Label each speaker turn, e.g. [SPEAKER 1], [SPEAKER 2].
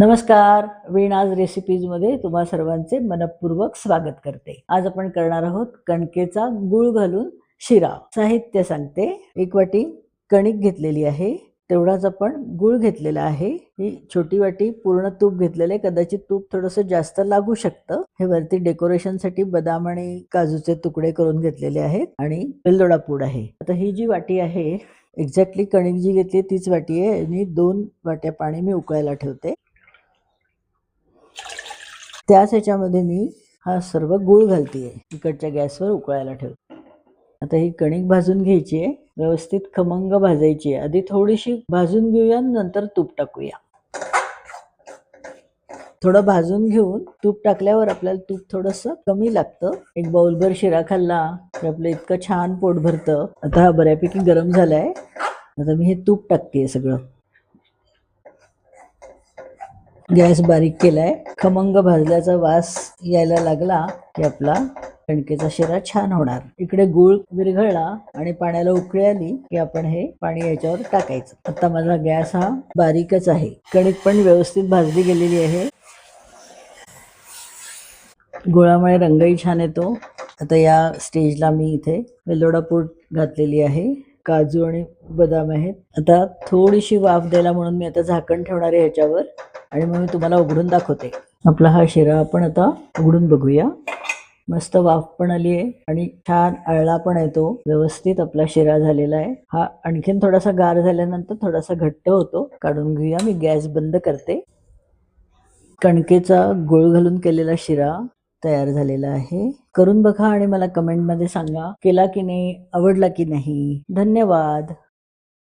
[SPEAKER 1] नमस्कार, वीणाज रेसिपीजमध्ये तुम्हा सर्वांचे मनपूर्वक स्वागत करते। आज आपण करणार आहोत कणकेचा गूळ घालून शिरा। साहित्य सांगते, 1 वाटी कणिक घेतलेली आहे, तेवढाच आपण गूळ घेतलेला आहे। ही छोटी वाटी पूर्ण तूप घेतलेले, कदाचित तूप थोडंसं जास्त लागू शकतं। हे वरती डेकोरेशनसाठी बदाम आणि काजूचे तुकडे करून घेतलेले आहेत आणि वेलदोडा पूड आहे। आता ही जी वाटी आहे, एक्झॅक्टली कणिक जी घेतली तीच वाटी आहे आणि 2 वाट्या पाणी मी उकळायला ठेवते। त्याच ह्याच्यामध्ये मी हा सर्व गूळ घालते, इकडच्या गॅसवर उकळायला ठेवते। आता ही कणिक भाजून घ्यायची आहे, व्यवस्थित खमंग भाजायची आहे। आधी थोडीशी भाजून घेऊया, नंतर तूप टाकूया। थोडं भाजून घेऊन तूप टाकल्यावर आपल्याला तूप थोडंसं कमी लागतं। 1 बाउलभर शिरा खाल्ला की आपलं इतकं छान पोट भरतं। आता हा बऱ्यापैकी गरम झालाय, आता मी हे तूप टाकते सगळं। गॅस बारीक केलाय, खमंग भाजल्याचा वास यायला लागला की आपला कणकेचा शिरा छान होणार। इकडे गूळ विरघळला आणि पाण्याला उकळी आली की आपण हे पाणी याच्यावर टाकायचं। आता माझा गॅस हा बारीकच आहे, कणिक पण व्यवस्थित भाजली गेलेली आहे। गुळामुळे रंगही छान येतो। आता या स्टेजला मी इथे वेलदोडा पूड घातलेली आहे, काजू आणि बदाम आहेत। आता थोडीशी वाफ द्यायला म्हणून मी आता झाकण ठेवणार आहे ह्याच्यावर आणि मग मी तुम्हाला उघडून दाखवते। आपला हा शिरा आपण आता उघडून बघूया। मस्त वाफ पण आली आहे आणि छान आळला पण येतो, व्यवस्थित आपला शिरा झालेला आहे। हा आणखीन थोडासा गार झाल्यानंतर थोडासा घट्ट होतो, काढून घेऊया। मी गॅस बंद करते। कणकेचा गूळ घालून केलेला शिरा तयार झालेला आहे। करून बघा आणि मला कमेंटमध्ये सांगा, केला की नाही, आवडला की नाही। धन्यवाद।